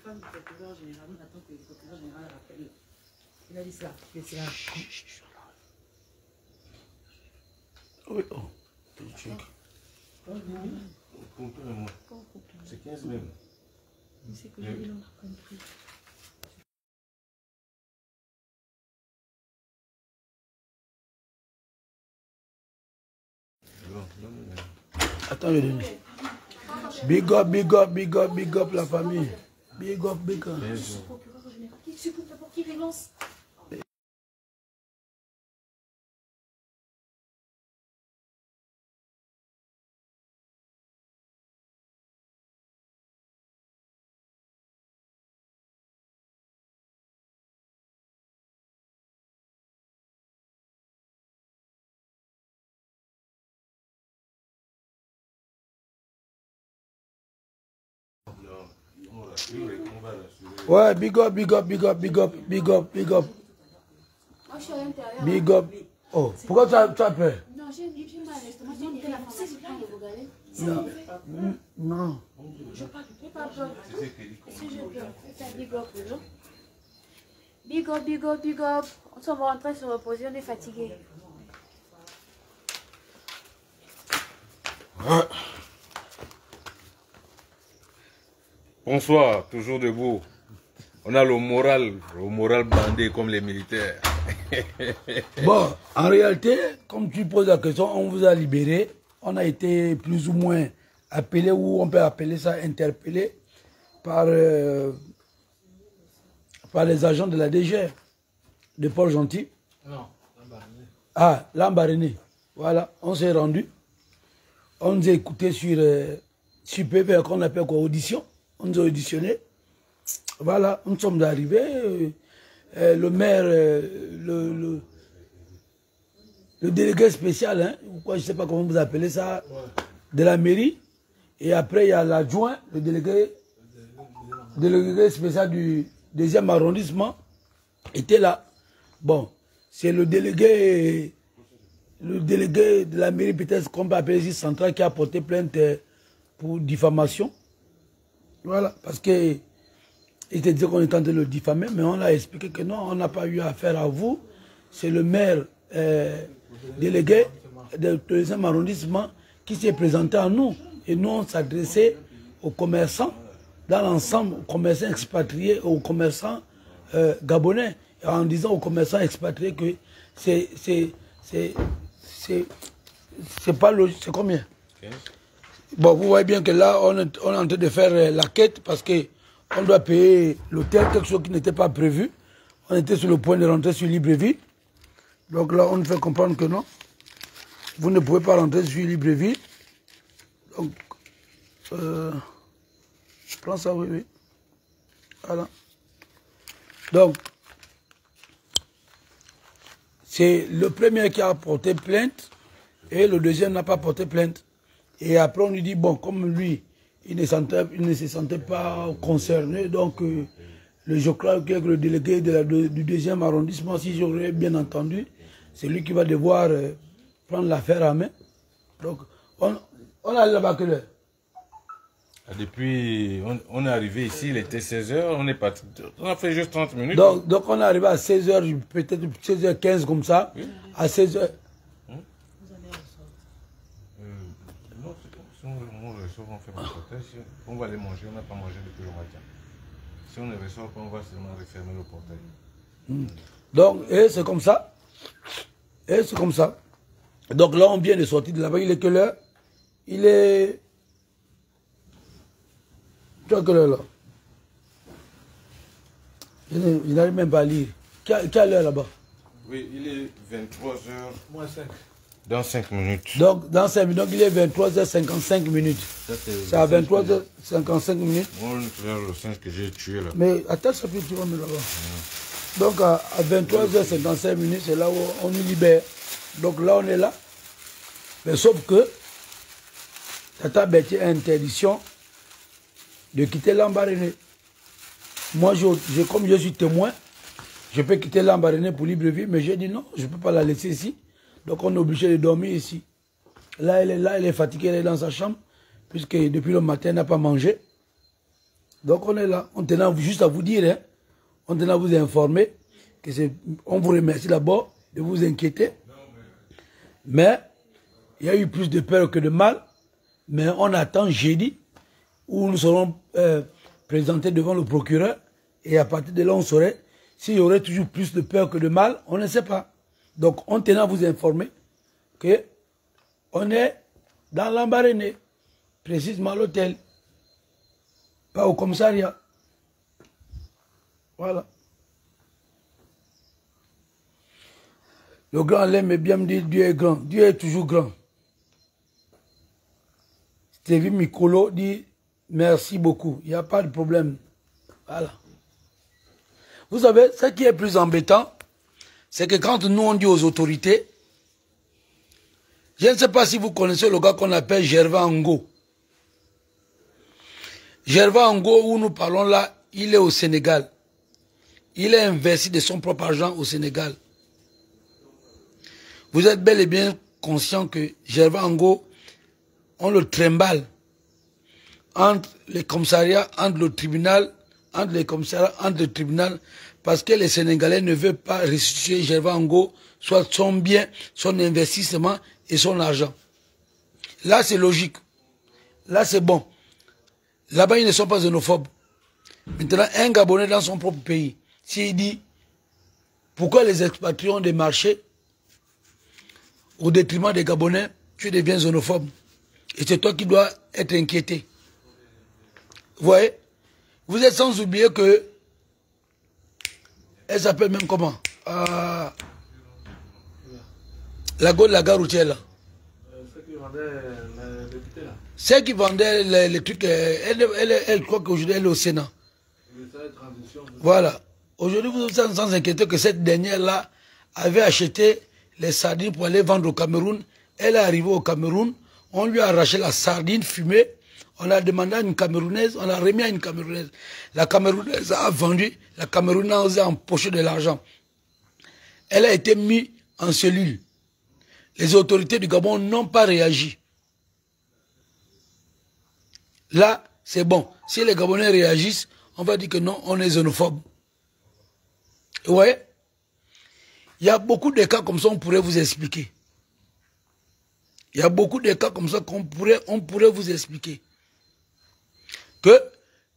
femme du procureur général, on attend que le procureur général rappelle. Il a dit ça. C'est là. Oui, oh. C'est 15 même. C'est que lui, il a compris. Attends, je donne. Big up, big up, big up, big up la famille. Big up, big up. C'est pour qui relance. Ouais, big up, big up, big up, big up, big up, big up. Moi, je suis à l'intérieur. Big up. Oh, pourquoi tu as peur? Non, j'ai mal à l'estomac. J'ai la française, je prends le regarder. Non. Je pas peur. Si j'ai peur, c'est big up, non? Big up, big up, big up. On s'en va rentrer se reposer, on est fatigué. Bonsoir, toujours debout. On a le moral bandé comme les militaires. Bon, en réalité, comme tu poses la question, on vous a libéré. On a été plus ou moins appelé, ou on peut appeler ça interpellé, par les agents de la DG, de Paul Gentil. Non, Lambaréné. Ah, Lambaréné. Voilà, on s'est rendu. On nous a écouté sur PV, qu'on appelle quoi, audition. On nous a auditionné. Voilà, nous sommes arrivés. Le maire, le délégué spécial, hein, ou quoi, je ne sais pas comment vous appelez ça, de la mairie. Et après, il y a l'adjoint, le délégué spécial du 2e arrondissement, était là. Bon, c'est le délégué de la mairie, peut-être qu'on peut appeler ici central, qui a porté plainte pour diffamation. Voilà, parce que il te disait qu'on était en train de le diffamer, mais on a expliqué que non, on n'a pas eu affaire à vous. C'est le maire délégué du 2e arrondissement qui s'est présenté à nous. Et nous, on s'adressait aux commerçants, dans l'ensemble, aux commerçants expatriés, aux commerçants gabonais, en disant aux commerçants expatriés que c'est pas logique. C'est combien? Okay. Bon, vous voyez bien que là, on est en train de faire la quête parce que on doit payer l'hôtel, quelque chose qui n'était pas prévu. On était sur le point de rentrer sur Libreville. Donc là, on nous fait comprendre que non. Vous ne pouvez pas rentrer sur Libreville. Donc, je prends ça, oui, oui. Voilà. Donc, c'est le premier qui a porté plainte et le deuxième n'a pas porté plainte. Et après, on lui dit, bon, comme lui, il ne se sentait pas concerné, donc je crois que le délégué du 2e arrondissement, si j'aurais bien entendu, c'est lui qui va devoir prendre l'affaire à main. Donc, on a là-bas que l'heure. Depuis, on est arrivé ici, il était 16h, on est parti. On a fait juste 30 minutes. Donc on est arrivé à 16h, peut-être 16h15 comme ça, oui. À 16h. On va aller manger, on n'a pas mangé depuis le matin. Si on ne reçoit pas, on va seulement refermer le portail. Donc, et c'est comme ça. Et c'est comme ça. Donc là, on vient de sortir de là-bas. Il est quelle heure? Il est... Tu as quelle heure là? Il n'arrive même pas à lire. Quelle heure là-bas? Oui, il est 23h. Moins 5. Dans 5 minutes. Donc, dans 5 minutes, donc il est 23h55 minutes. C'est à 23h55 minutes. Moi, le singe que j'ai tué là. Mais attends, ça peut tu vas me là-bas. Donc, à 23h55 minutes, c'est là où on nous libère. Donc là, on est là. Mais sauf que, Tata Betty a interdiction de quitter Lambaréné. Moi, comme je suis témoin, je peux quitter Lambaréné pour Libreville, mais j'ai dit non, je ne peux pas la laisser ici. Donc on est obligé de dormir ici. Là, elle est fatiguée, elle est dans sa chambre, puisque depuis le matin, elle n'a pas mangé. Donc on est là, on tenait juste à vous dire, hein, on tenait à vous informer, que on vous remercie d'abord de vous inquiéter. Mais il y a eu plus de peur que de mal. Mais on attend jeudi où nous serons présentés devant le procureur. Et à partir de là, on saurait s'il y aurait toujours plus de peur que de mal. On ne sait pas. Donc on tenait à vous informer que on est dans l'Ambaréné, précisément à l'hôtel, pas au commissariat. Voilà. Le grand l'aime bien me dit Dieu est grand. Dieu est toujours grand. Stevie Mikolo dit merci beaucoup. Il n'y a pas de problème. Voilà. Vous savez, ce qui est plus embêtant, c'est que quand nous on dit aux autorités, je ne sais pas si vous connaissez le gars qu'on appelle Gervais Ango. Gervais Ango, où nous parlons là, il est au Sénégal. Il est investi de son propre argent au Sénégal. Vous êtes bel et bien conscient que Gervais Ango, on le trimballe entre les commissariats, entre le tribunal, entre les commissariats, entre le tribunal, parce que les Sénégalais ne veulent pas restituer Gervais Ango, soit son bien, son investissement et son argent. Là, c'est logique. Là, c'est bon. Là-bas, ils ne sont pas xénophobes. Maintenant, un Gabonais dans son propre pays, s'il dit, pourquoi les expatriés ont des marchés au détriment des Gabonais, tu deviens xénophobe. Et c'est toi qui dois être inquiété. Vous voyez? Vous êtes sans oublier que, elle s'appelle même comment? La gare routière là. Celle qui vendait les trucs, elle croit qu'aujourd'hui elle est au Sénat. Voilà. Aujourd'hui, vous êtes sans inquiéter que cette dernière-là avait acheté les sardines pour aller vendre au Cameroun. Elle est arrivée au Cameroun, on lui a arraché la sardine fumée, on a demandé à une Camerounaise, on a remis à une Camerounaise. La Camerounaise a vendu, la Camerounaise a empoché de l'argent. Elle a été mise en cellule. Les autorités du Gabon n'ont pas réagi. Là, c'est bon. Si les Gabonais réagissent, on va dire que non, on est xénophobe. Vous voyez? Il y a beaucoup de cas comme ça, on pourrait vous expliquer. Il y a beaucoup de cas comme ça qu'on pourrait vous expliquer. Que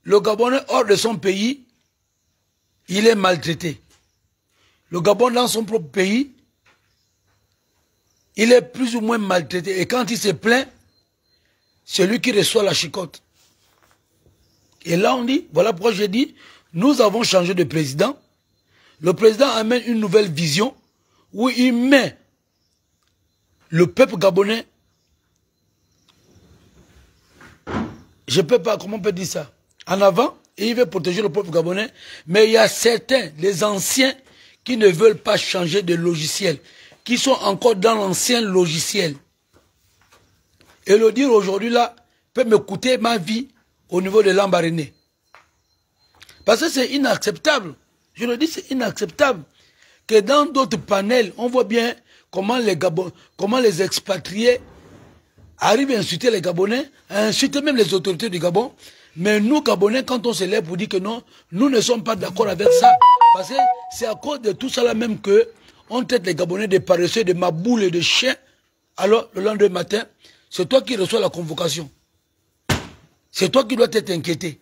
le Gabonais hors de son pays, il est maltraité. Le Gabon dans son propre pays, il est plus ou moins maltraité. Et quand il se plaint, c'est lui qui reçoit la chicotte. Et là on dit, voilà pourquoi j'ai dit, nous avons changé de président. Le président amène une nouvelle vision où il met le peuple gabonais, je ne peux pas, comment on peut dire ça, en avant, et il veut protéger le peuple gabonais, mais il y a certains, les anciens, qui ne veulent pas changer de logiciel, qui sont encore dans l'ancien logiciel. Et le dire aujourd'hui là, peut me coûter ma vie au niveau de l'Ambaréné. Parce que c'est inacceptable. Je le dis, c'est inacceptable. Que dans d'autres panels, on voit bien comment les expatriés arrivent à insulter les Gabonais, à insulter même les autorités du Gabon. Mais nous, Gabonais, quand on se lève pour dire que non, nous ne sommes pas d'accord avec ça. Parce que c'est à cause de tout ça là même que on traite les Gabonais de paresseux, de maboules et de chiens. Alors, le lendemain matin, c'est toi qui reçois la convocation. C'est toi qui dois t'être inquiété.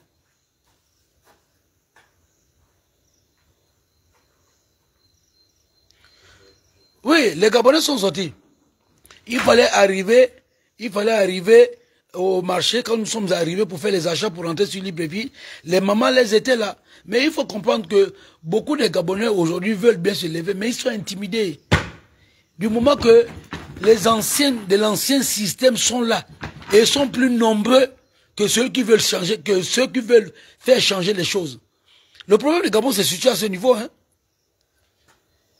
Oui, les Gabonais sont sortis. Il fallait arriver au marché. Quand nous sommes arrivés pour faire les achats pour rentrer sur Libreville, les mamans les étaient là. Mais il faut comprendre que beaucoup de Gabonais aujourd'hui veulent bien se lever, mais ils sont intimidés. Du moment que les anciens de l'ancien système sont là et sont plus nombreux que ceux qui veulent changer, que ceux qui veulent faire changer les choses. Le problème du Gabon se situe à ce niveau, hein.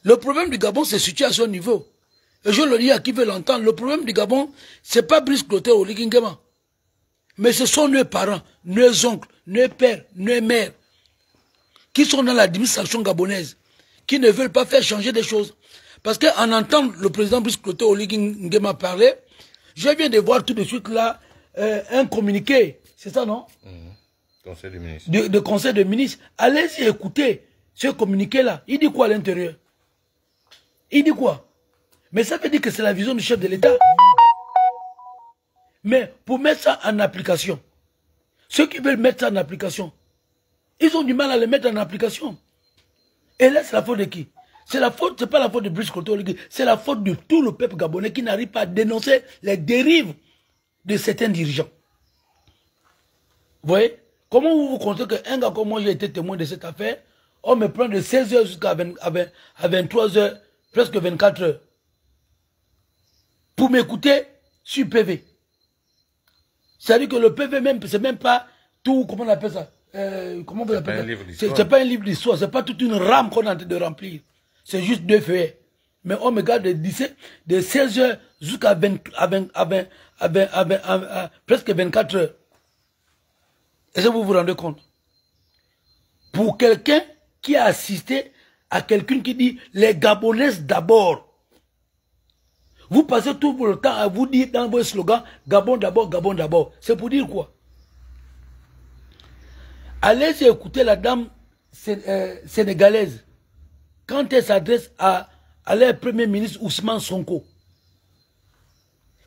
Le problème du Gabon se situe à ce niveau. Et je le dis à qui veut l'entendre, le problème du Gabon, c'est pas Brice Clotaire ou Ligingema. Mais ce sont nos parents, nos oncles, nos pères, nos mères, qui sont dans l'administration gabonaise, qui ne veulent pas faire changer des choses. Parce qu'en entendant le président Brice Clotaire ou Ligingema parler, je viens de voir tout de suite là un communiqué. C'est ça, non? Conseil des ministres. De conseil de ministres. Allez-y écouter ce communiqué-là. Il dit quoi à l'intérieur? Il dit quoi? Mais ça veut dire que c'est la vision du chef de l'État. Mais pour mettre ça en application, ceux qui veulent mettre ça en application, ils ont du mal à le mettre en application. Et là, c'est la faute de qui? C'est la faute, c'est pas la faute de Brice Clotaire, c'est la faute de tout le peuple gabonais qui n'arrive pas à dénoncer les dérives de certains dirigeants. Vous voyez? Comment vous vous comptez qu'un gars comme moi, j'ai été témoin de cette affaire, on me prend de 16h jusqu'à 23h, presque 24 heures, pour m'écouter sur PV. C'est-à-dire que le PV même, c'est même pas tout, comment on appelle ça? Comment vous appelez ça? C'est pas un livre d'histoire, c'est pas toute une rame qu'on est en train de remplir. C'est juste 2 feuillets. Mais on me garde de 16h jusqu'à presque 24 heures. Est-ce que vous vous rendez compte? Pour quelqu'un qui a assisté à quelqu'un qui dit les Gabonaises d'abord. Vous passez tout le temps à vous dire dans vos slogans Gabon d'abord, Gabon d'abord. C'est pour dire quoi? Allez écouter la dame sénégalaise quand elle s'adresse à leur premier ministre Ousmane Sonko.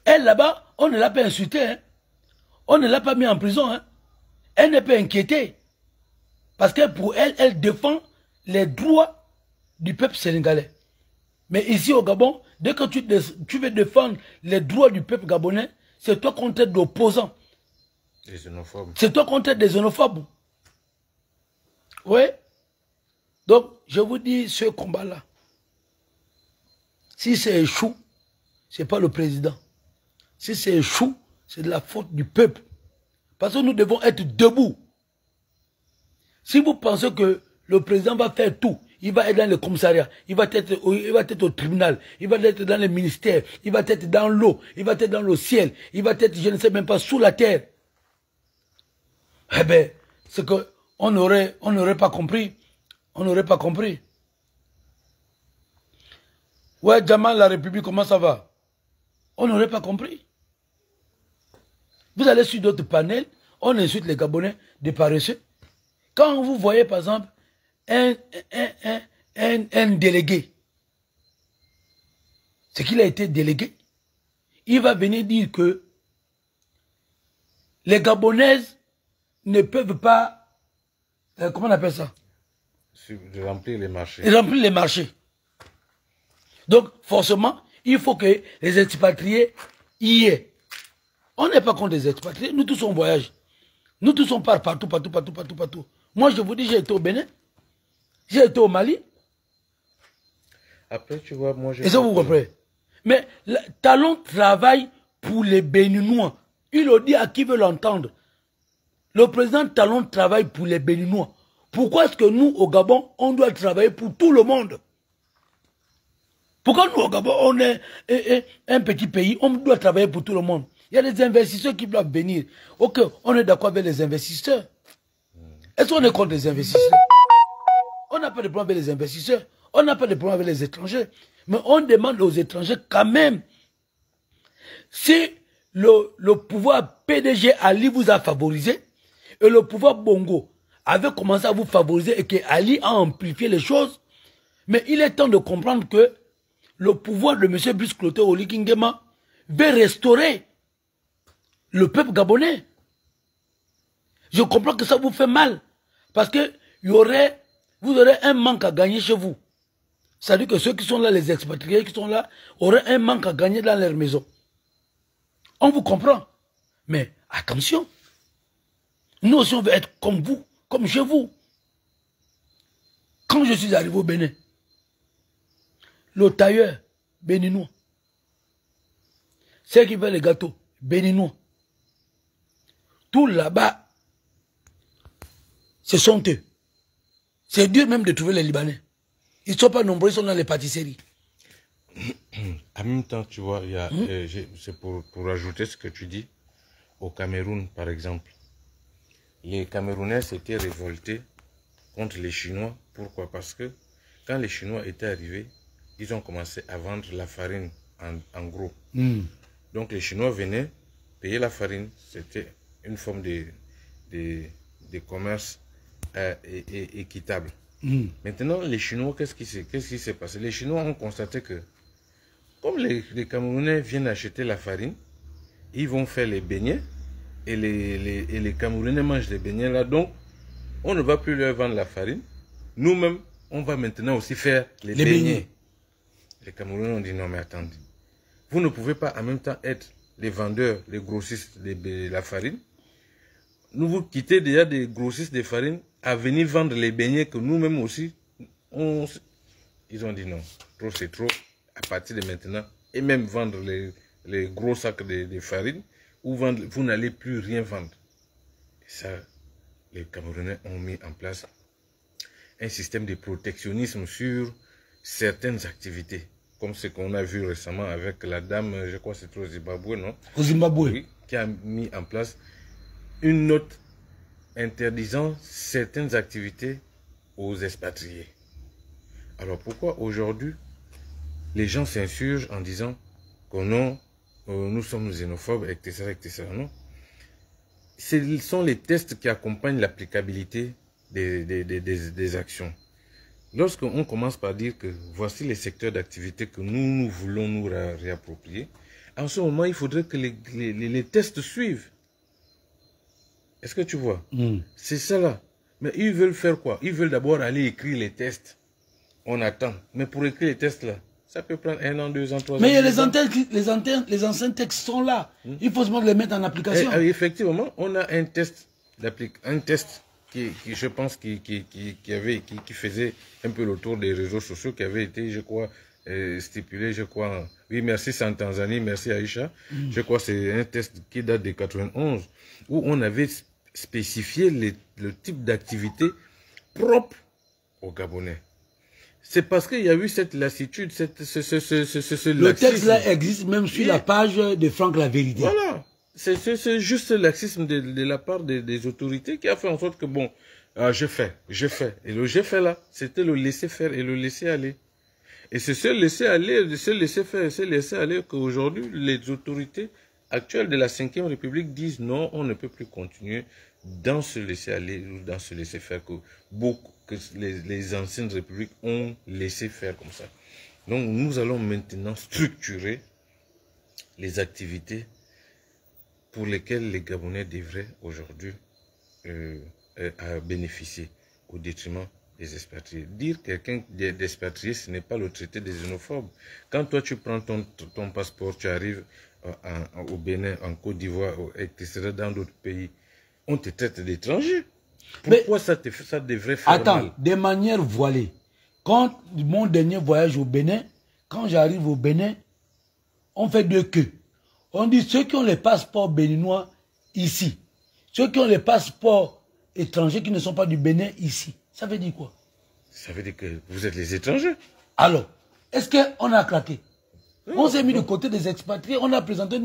Elle là-bas, on ne l'a pas insultée. Hein? On ne l'a pas mis en prison. Hein? Elle n'est pas inquiétée. Parce que pour elle, elle défend les droits du peuple sénégalais. Mais ici au Gabon, dès que tu veux défendre les droits du peuple gabonais, c'est toi contre des opposants. Des xénophobes. C'est toi contre des xénophobes. Oui. Donc, je vous dis, ce combat-là, si c'est échou, ce n'est pas le président. Si c'est échou, c'est de la faute du peuple. Parce que nous devons être debout. Si vous pensez que le président va faire tout, il va être dans le commissariat, il va être au tribunal, il va être dans le ministère, il va être dans l'eau, il va être dans le ciel, il va être, je ne sais même pas, sous la terre. Eh bien, c'est qu'on n'aurait pas compris. On n'aurait pas compris. Ouais, Jamal, la République, comment ça va? On n'aurait pas compris. Vous allez sur d'autres panels, on insulte les Gabonais de paresseux. Quand vous voyez, par exemple, un délégué, c'est qu'il a été délégué, il va venir dire que les Gabonaises ne peuvent pas, comment on appelle ça? De remplir les marchés. De remplir les marchés. Donc, forcément, il faut que les expatriés y aient. On n'est pas contre les expatriés, nous tous on voyage. Nous tous on part partout. Moi, je vous dis, j'ai été au Bénin, j'ai été au Mali. Après, tu vois, moi, j'ai... Et ça, vous comprenez. Mais Talon travaille pour les Béninois. Il le dit à qui veut l'entendre. Le président Talon travaille pour les Béninois. Pourquoi est-ce que nous, au Gabon, on doit travailler pour tout le monde? Pourquoi nous, au Gabon, on est un petit pays, on doit travailler pour tout le monde? Il y a des investisseurs qui doivent venir. Ok, on est d'accord avec les investisseurs. Est-ce qu'on est contre les investisseurs? On n'a pas de problème avec les investisseurs. On n'a pas de problème avec les étrangers. Mais on demande aux étrangers quand même, si le pouvoir PDG Ali vous a favorisé, et le pouvoir Bongo avait commencé à vous favoriser et que Ali a amplifié les choses, mais il est temps de comprendre que le pouvoir de M. Brice Clotaire Oligui Nguema veut restaurer le peuple gabonais. Je comprends que ça vous fait mal, parce que vous aurez un manque à gagner chez vous. C'est-à-dire que ceux qui sont là, les expatriés qui sont là, auraient un manque à gagner dans leur maison. On vous comprend. Mais attention, nous aussi on veut être comme vous, comme chez vous. Quand je suis arrivé au Bénin, le tailleur béninois, ceux qui veulent les gâteaux béninois, tout là-bas, ce sont eux. C'est dur même de trouver les Libanais. Ils ne sont pas nombreux, ils sont dans les pâtisseries. En même temps, tu vois, c'est pour ajouter ce que tu dis, au Cameroun, par exemple. Les Camerounais s'étaient révoltés contre les Chinois. Pourquoi? Parce que quand les Chinois étaient arrivés, ils ont commencé à vendre la farine en gros. Donc les Chinois venaient payer la farine. C'était une forme de des commerces équitables. Maintenant, les Chinois, qu'est-ce qui s'est passé? Les Chinois ont constaté que, comme les Camerounais viennent acheter la farine, ils vont faire les beignets, et les Camerounais mangent les beignets là, donc on ne va plus leur vendre la farine. Nous-mêmes, on va maintenant aussi faire les beignets. Les Camerounais ont dit non mais attendez, vous ne pouvez pas en même temps être les vendeurs, les grossistes de la farine. Nous vous quittez déjà des grossistes de farine à venir vendre les beignets que nous-mêmes aussi, ils ont dit non, trop c'est trop, à partir de maintenant, et même vendre les gros sacs de farine, ou vendre, vous n'allez plus rien vendre. Et ça, les Camerounais ont mis en place un système de protectionnisme sur certaines activités, comme ce qu'on a vu récemment avec la dame, je crois que c'est au Zimbabwe, non? Au Zimbabwe. Oui, qui a mis en place une note interdisant certaines activités aux expatriés. Alors pourquoi aujourd'hui les gens s'insurgent en disant que non, nous sommes xénophobes, etc., etc. Non. Ce sont les tests qui accompagnent l'applicabilité des actions. Lorsqu'on commence par dire que voici les secteurs d'activité que nous voulons nous réapproprier, en ce moment, il faudrait que les tests suivent. Est-ce que tu vois? C'est ça là. Mais ils veulent faire quoi? Ils veulent d'abord aller écrire les tests. On attend. Mais pour écrire les tests là, ça peut prendre 1 an, 2 ans, 3 ans. Mais les anciens textes sont là. Il faut seulement les mettre en application. Effectivement, on a un test qui je pense, qui faisait un peu le tour des réseaux sociaux, qui avait été, je crois, stipulé, je crois. Oui, merci Tanzanie, merci Aïcha. Je crois que c'est un test qui date de 91, où on avait spécifié le type d'activité propre aux Gabonais. C'est parce qu'il y a eu cette lassitude, le texte là existe même sur la page de Franck La Vérité. Voilà. C'est juste ce laxisme de la part des autorités qui a fait en sorte que, bon, je fais. Et le j'ai fait là, c'était le laisser faire et le laisser aller. Et c'est ce laisser aller, ce laisser faire, ce laisser aller qu'aujourd'hui, les autorités actuelles de la 5e République disent non, on ne peut plus continuer dans ce laisser aller ou dans ce laisser faire que les anciennes républiques ont laissé faire comme ça. Donc nous allons maintenant structurer les activités pour lesquelles les Gabonais devraient aujourd'hui bénéficier au détriment des expatriés. Dire quelqu'un d'expatrié, ce n'est pas le traité des xénophobes. Quand toi tu prends ton passeport, tu arrives au Bénin, en Côte d'Ivoire, etc., dans d'autres pays, on te traite d'étranger. Pourquoi ça devrait faire mal? Attends, de manière voilée. Quand mon dernier voyage au Bénin, quand j'arrive au Bénin, on fait 2 queues. On dit ceux qui ont les passeports béninois ici, ceux qui ont les passeports étrangers qui ne sont pas du Bénin ici. Ça veut dire quoi? Ça veut dire que vous êtes les étrangers. Alors, est-ce qu'on a craqué? On s'est mis de côté des expatriés, on a présenté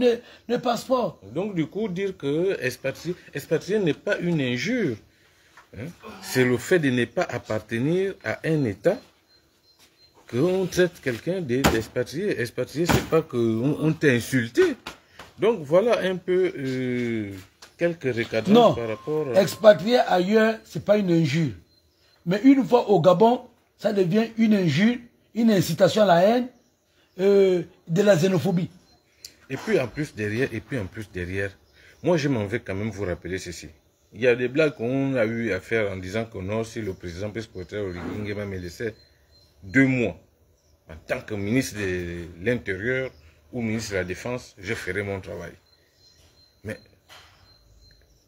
nos passeports. Donc du coup, dire que expatrié n'est pas une injure. Hein? C'est le fait de ne pas appartenir à un État qu'on traite quelqu'un d'expatrié. Expatrié, c'est pas qu'on t'a insulté. Donc voilà un peu quelques recadrances par rapport à... Expatrié ailleurs, c'est pas une injure. Mais une fois au Gabon, ça devient une injure, une incitation à la haine, de la xénophobie. Et puis en plus derrière, moi je m'en vais quand même vous rappeler ceci. Il y a des blagues qu'on a eu à faire en disant que non, si le président Pescotter Nguema me laissait 2 mois en tant que ministre de l'Intérieur ou ministre de la Défense, je ferai mon travail. Mais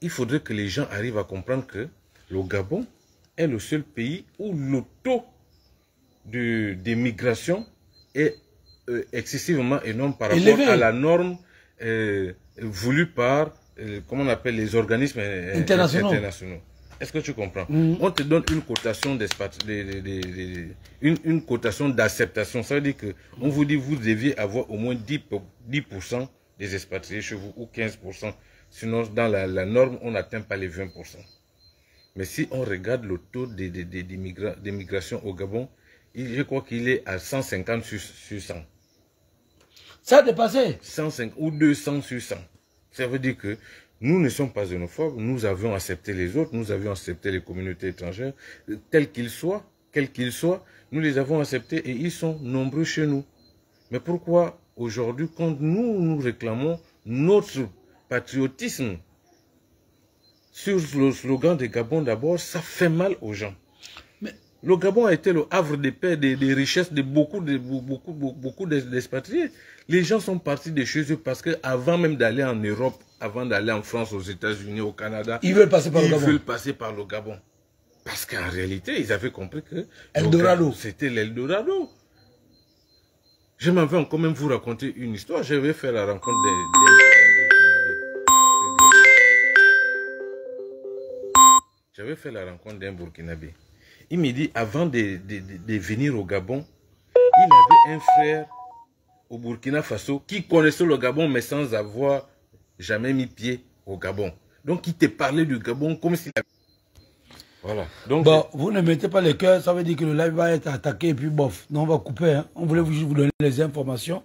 il faudrait que les gens arrivent à comprendre que le Gabon est le seul pays où le taux d'immigration est excessivement énorme par rapport à la norme voulue par, comment on appelle, les organismes internationaux. Est-ce que tu comprends? On te donne une cotation une cotation d'acceptation. Ça veut dire que on vous dit vous deviez avoir au moins 10% des expatriés chez vous ou 15%. Sinon, dans la norme, on n'atteint pas les 20%. Mais si on regarde le taux d'immigration au Gabon, je crois qu'il est à 150 sur 100. Ça a dépassé 105 ou 200 sur 100. Ça veut dire que Nous ne sommes pas xénophobes, nous avions accepté les autres, nous avions accepté les communautés étrangères, tels qu'ils soient, quels qu'ils soient, nous les avons acceptés et ils sont nombreux chez nous. Mais pourquoi aujourd'hui, quand nous réclamons notre patriotisme sur le slogan de Gabon d'abord, ça fait mal aux gens. Mais le Gabon a été le havre de paix, des richesses de beaucoup d'expatriés. Les gens sont partis de chez eux parce qu'avant même d'aller en Europe, avant d'aller en France, aux États-Unis, au Canada, ils veulent passer par le Gabon. Parce qu'en réalité, ils avaient compris que c'était l'Eldorado. Je m'en vais quand même vous raconter une histoire. Je vais faire la rencontre J'avais fait la rencontre d'un Burkinabé. Il me dit, avant de venir au Gabon, il avait un frère au Burkina Faso qui connaissait le Gabon, mais sans avoir jamais mis pied au Gabon. Donc, il te parlait du Gabon comme s'il avait... Voilà. Donc, bon, vous ne mettez pas les cœurs, ça veut dire que le live va être attaqué et puis bof. Non, on va couper. Hein. On voulait juste vous donner les informations.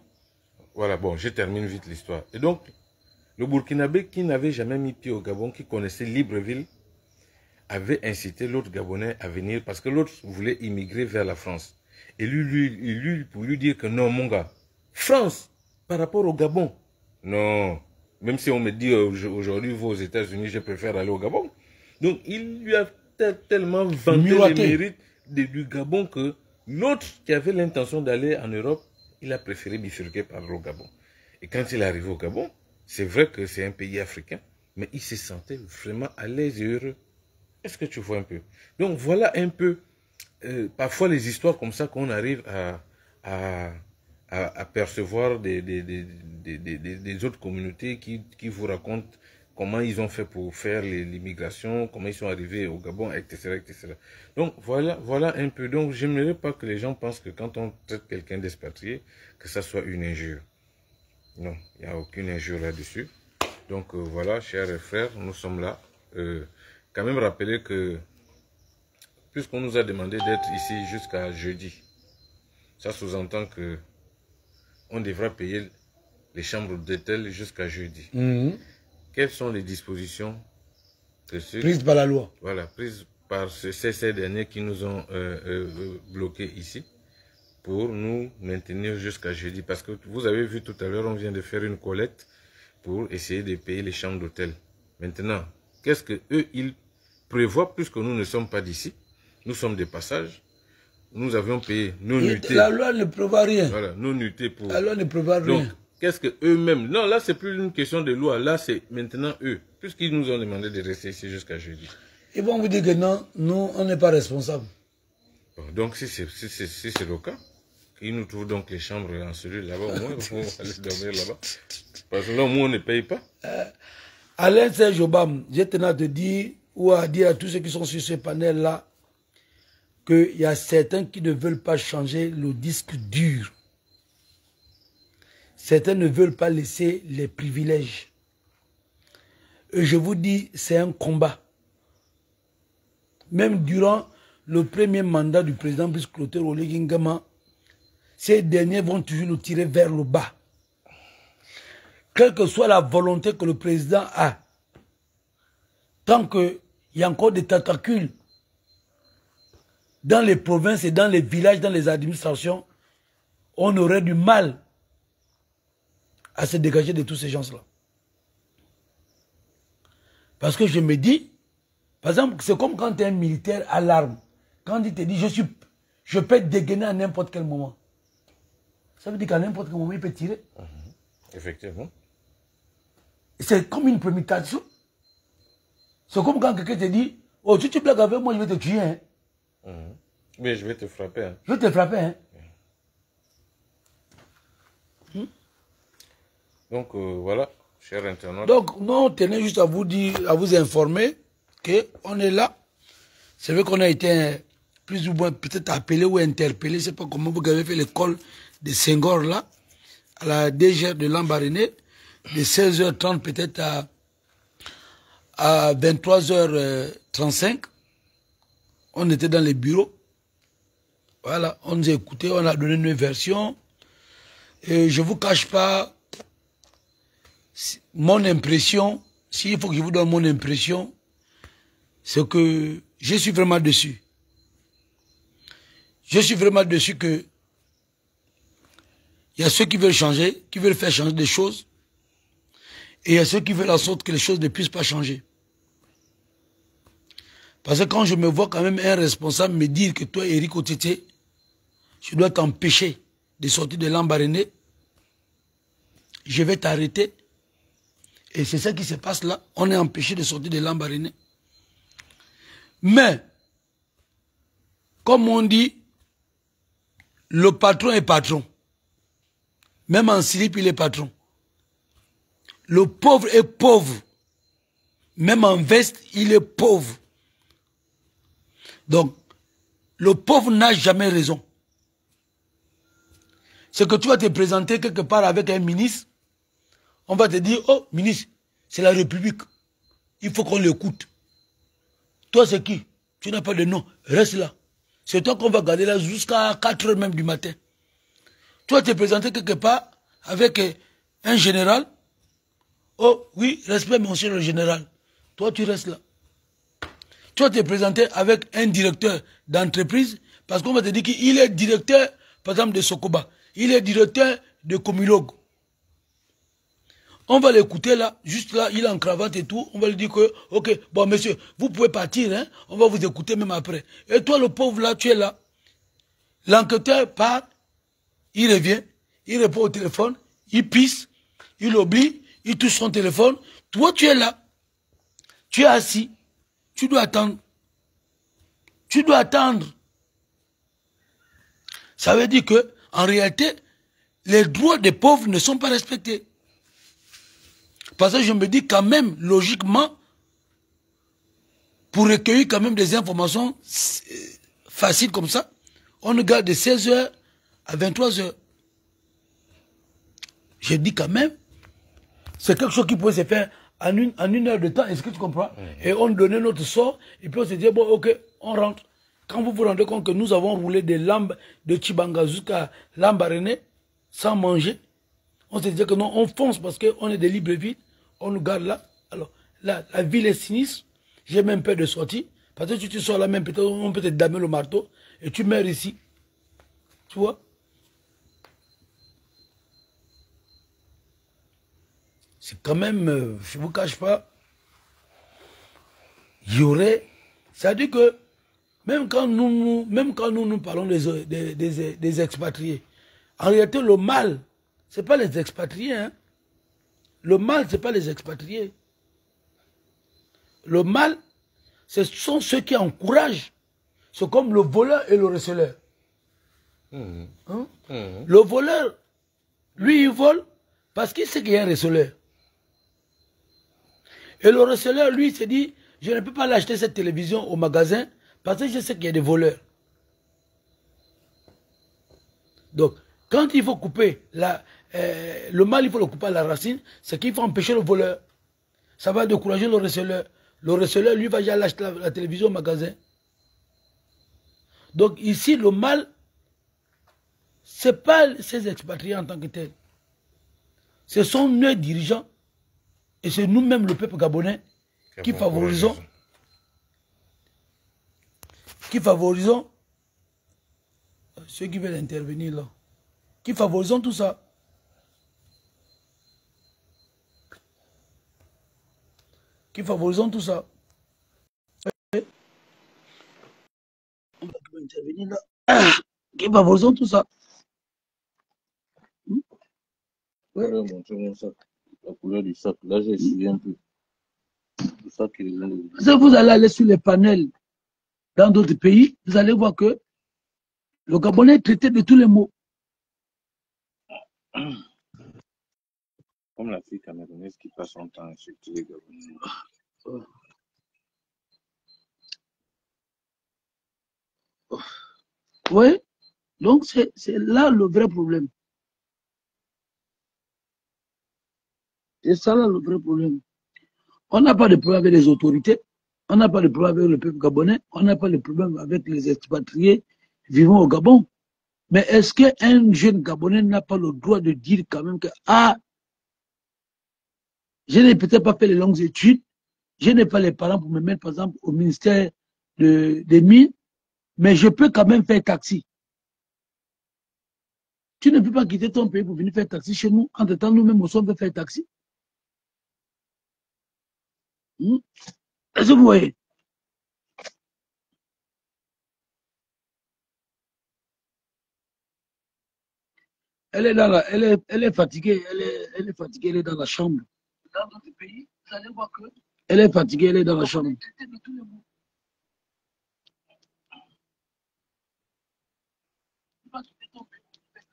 Voilà, bon, je termine vite l'histoire. Et donc, le Burkinabé qui n'avait jamais mis pied au Gabon, qui connaissait Libreville, avait incité l'autre Gabonais à venir parce que l'autre voulait immigrer vers la France. Et lui, pour lui dire que non, mon gars, France, par rapport au Gabon, non. Même si on me dit aujourd'hui, vous aux États-Unis, je préfère aller au Gabon. Donc, il lui a tellement vanté les mérites du Gabon que l'autre qui avait l'intention d'aller en Europe, il a préféré bifurquer par le Gabon. Et quand il est arrivé au Gabon, c'est vrai que c'est un pays africain, mais il se sentait vraiment à l'aise et heureux. Est-ce que tu vois un peu? Donc, voilà un peu, parfois les histoires comme ça qu'on arrive à percevoir des autres communautés qui vous racontent comment ils ont fait pour faire l'immigration, comment ils sont arrivés au Gabon, etc. etc. Donc, voilà un peu. Donc, j'aimerais pas que les gens pensent que quand on traite quelqu'un d'expatrié, que ça soit une injure. Non, il n'y a aucune injure là-dessus. Donc, voilà, chers frères, nous sommes là. Quand même rappeler que, puisqu'on nous a demandé d'être ici jusqu'à jeudi, ça sous-entend que on devra payer les chambres d'hôtel jusqu'à jeudi. Quelles sont les dispositions prises par la loi? Voilà, prises par ces derniers qui nous ont bloqués ici pour nous maintenir jusqu'à jeudi. Parce que vous avez vu tout à l'heure, on vient de faire une collecte pour essayer de payer les chambres d'hôtel. Maintenant, qu'est-ce que eux ils prévoient puisque nous ne sommes pas d'ici? Nous sommes de passage. Nous avions payé nos nuitées. La loi ne prévoit rien. Voilà, nos nuitées pour... La loi ne prévoit rien. Donc, qu'est-ce que eux-mêmes... Non, là, c'est plus une question de loi. Là, c'est maintenant eux. Puisqu'ils nous ont demandé de rester ici jusqu'à jeudi. Ils vont vous dire que non, nous, on n'est pas responsables. Bon, donc, si c'est le cas, ils nous trouvent donc les chambres en celui là-bas, au moins, on va aller dormir là-bas. Parce que là, au moins, on ne paye pas. Alain Serge Obam, je tenais à te dire, ou à dire à tous ceux qui sont sur ce panel-là, qu'il y a certains qui ne veulent pas changer le disque dur. Certains ne veulent pas laisser les privilèges. Et je vous dis, c'est un combat. Même durant le premier mandat du président Brice Clotaire Oligui Nguema, ces derniers vont toujours nous tirer vers le bas. Quelle que soit la volonté que le président a, tant qu'il y a encore des tentacules dans les provinces et dans les villages, dans les administrations, on aurait du mal à se dégager de tous ces gens-là. Parce que je me dis, par exemple, c'est comme quand tu es un militaire à l'arme. Quand il te dit, je peux être dégainé à n'importe quel moment. Ça veut dire qu'à n'importe quel moment, il peut tirer. Effectivement. C'est comme une préméditation. C'est comme quand quelqu'un te dit, oh, si tu blagues avec moi, je vais te tuer. Hein. Mais je vais te frapper. Hein. Je vais te frapper. Hein. Donc, voilà, chers internautes. Donc, nous, on tenait juste à vous dire, à vous informer qu'on est là. C'est vrai qu'on a été plus ou moins peut-être appelé ou interpellé. Je ne sais pas comment vous avez fait l'école de Senghor là, à la DGR de Lambaréné, de 16h30 peut-être à 23h35. On était dans les bureaux. Voilà, on nous a écoutés, on a donné une version. Et je ne vous cache pas mon impression s'il faut que je vous donne mon impression, c'est que je suis vraiment déçu. Je suis vraiment déçu que il y a ceux qui veulent changer, qui veulent faire changer des choses, et il y a ceux qui veulent en sorte que les choses ne puissent pas changer. Parce que quand je me vois quand même un responsable me dire que toi, Eric Otete, je dois t'empêcher de sortir de l'Ambaréné, je vais t'arrêter. Et c'est ça qui se passe là. On est empêché de sortir de l'Ambaréné. Mais, comme on dit, le patron est patron. Même en slip, il est patron. Le pauvre est pauvre. Même en veste, il est pauvre. Donc, le pauvre n'a jamais raison. C'est que tu vas te présenter quelque part avec un ministre, on va te dire, oh, ministre, c'est la République. Il faut qu'on l'écoute. Toi, c'est qui? Tu n'as pas de nom. Reste là. C'est toi qu'on va garder là jusqu'à 4 h même du matin. Tu vas te présenter quelque part avec un général. Oh, oui, respect, monsieur le général. Toi, tu restes là. Tu vas te présenter avec un directeur d'entreprise parce qu'on va te dire qu'il est directeur, par exemple, de Sokoba. Il est directeur de Comilog. On va l'écouter là, juste là, il est en cravate et tout. On va lui dire que, ok, bon monsieur, vous pouvez partir, hein, on va vous écouter même après. Et toi, le pauvre là, tu es là. L'enquêteur part, il revient, il répond au téléphone, il pisse, il oublie, il touche son téléphone. Toi, tu es là. Tu es assis. Tu dois attendre. Tu dois attendre. Ça veut dire que, en réalité, les droits des pauvres ne sont pas respectés. Parce que je me dis quand même, logiquement, pour recueillir quand même des informations faciles comme ça, on nous garde de 16 h à 23 h. Je dis quand même, c'est quelque chose qui peut se faire en une heure de temps, est-ce que tu comprends? Et on donnait notre sort, et puis on se dit, bon, ok, on rentre. Quand vous vous rendez compte que nous avons roulé des lampes de Chibanga jusqu'à Lambaréné, sans manger, on se dit que non, on fonce parce qu'on est des libres villes, on nous garde là. Alors, là, la ville est sinistre, j'ai même peur de sortir, parce que si tu sors là même, peut-être on peut te damer le marteau, et tu meurs ici. Tu vois? C'est quand même, je ne vous cache pas, il y aurait, c'est-à-dire que même quand nous parlons des expatriés, en réalité le mal, ce n'est pas les expatriés. Hein. Le mal, ce n'est pas les expatriés. Le mal, ce sont ceux qui encouragent. C'est comme le voleur et le receleur. Hein? Le voleur, lui, il vole parce qu'il sait qu'il y a un receleur. Et le receleur, lui, se dit, je ne peux pas l'acheter cette télévision au magasin parce que je sais qu'il y a des voleurs. Donc, quand il faut couper le mal, il faut le couper à la racine, c'est qu'il faut empêcher le voleur. Ça va décourager le receleur. Le receleur, lui, va aller acheter la télévision au magasin. Donc, ici, le mal, ce n'est pas ces expatriés en tant que tels. Ce sont nos dirigeants. Et c'est nous-mêmes, le peuple gabonais, qui favorisons ceux qui veulent intervenir là, qui favorisons tout ça. Qui favorisons tout ça. On va intervenir là. Qui favorisons tout ça. Ouais, montrer mon sac. La couleur du sac. Là, j'ai suivi un peu. Le sac qui est là. Si vous allez aller sur les panels dans d'autres pays, vous allez voir que le Gabonais est traité de tous les maux. Comme la fille camerounaise qui passe son temps à insulter les Gabonais. Oui, donc c'est là le vrai problème. C'est ça là le vrai problème. On n'a pas de problème avec les autorités, on n'a pas de problème avec le peuple gabonais, on n'a pas de problème avec les expatriés vivant au Gabon. Mais est-ce qu'un jeune Gabonais n'a pas le droit de dire quand même que, ah, Je n'ai peut-être pas fait les longues études. Je n'ai pas les parents pour me mettre, par exemple, au ministère des Mines, mais je peux quand même faire taxi. Tu ne peux pas quitter ton pays pour venir faire taxi chez nous. Entre-temps, nous-mêmes aussi, on veut faire taxi. Est-ce que vous voyez? Elle est, elle est fatiguée, elle est fatiguée, elle est dans la chambre. Dans d'autres pays, vous allez voir que... Elle est fatiguée, elle est dans la chambre.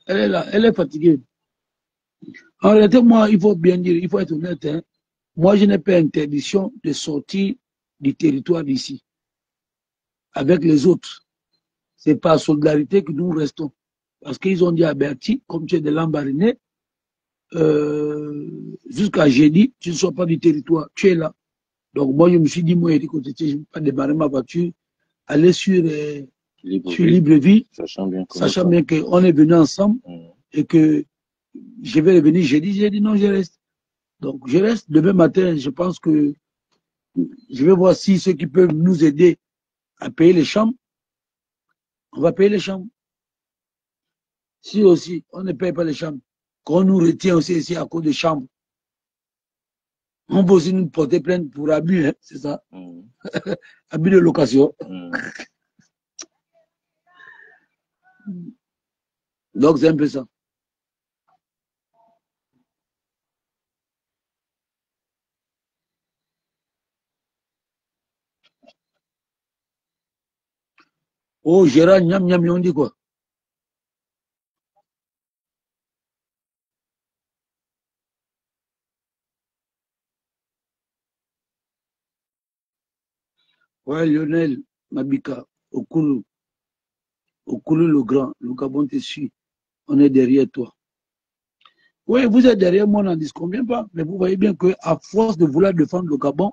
Elle est là, elle est fatiguée. En réalité, moi, il faut bien dire, il faut être honnête. Hein. Moi, je n'ai pas interdiction de sortir du territoire d'ici avec les autres. C'est par solidarité que nous restons. Parce qu'ils ont dit à Bertie, comme tu es de l'Ambariné, jusqu'à jeudi, tu ne sors pas du territoire, tu es là. Donc moi, je me suis dit, moi, je ne vais pas démarrer ma voiture, aller sur Libreville, sachant bien qu'on est venus ensemble et que je vais revenir jeudi. J'ai dit non, je reste. Donc je reste. Demain matin, je pense que je vais voir si ceux qui peuvent nous aider à payer les chambres, on va payer les chambres. Si aussi, on ne paye pas les chambres, qu'on nous retient aussi ici à cause des chambres, on peut aussi nous porter plainte pour abus, hein, c'est ça? Abus de location. Donc c'est un peu ça. Oh, Gérard, Niam, Niam, on dit quoi? Ouais, Lionel, Mabika, Okulu, Okulu le grand, le Gabon te suit. On est derrière toi. Oui, vous êtes derrière moi, on n'en disconvient pas. Mais vous voyez bien qu'à force de vouloir défendre le Gabon,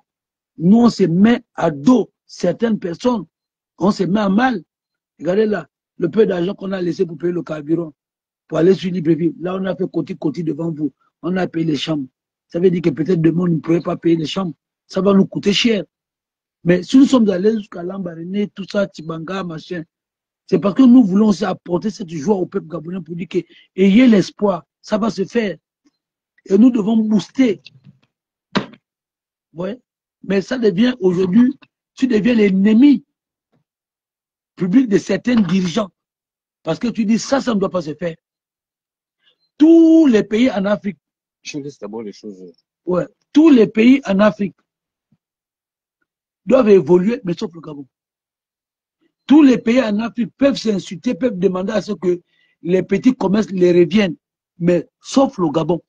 nous, on se met à dos certaines personnes. On se met à mal. Regardez là, le peu d'argent qu'on a laissé pour payer le carburant, pour aller sur Libreville. Là, on a fait côté devant vous. On a payé les chambres. Ça veut dire que peut-être demain, on ne pourrait pas payer les chambres. Ça va nous coûter cher. Mais si nous sommes allés jusqu'à Lambaréné, tout ça, Tibanga, machin, c'est parce que nous voulons aussi apporter cette joie au peuple gabonais pour dire que ayez l'espoir, ça va se faire. Et nous devons booster. Ouais. Mais ça devient aujourd'hui, tu deviens l'ennemi public de certains dirigeants. Parce que tu dis ça, ça ne doit pas se faire. Tous les pays en Afrique. Je laisse d'abord les choses. Ouais. Tous les pays en Afrique doivent évoluer, mais sauf le Gabon. Tous les pays en Afrique peuvent s'insulter, peuvent demander à ce que les petits commerces les reviennent, mais sauf le Gabon.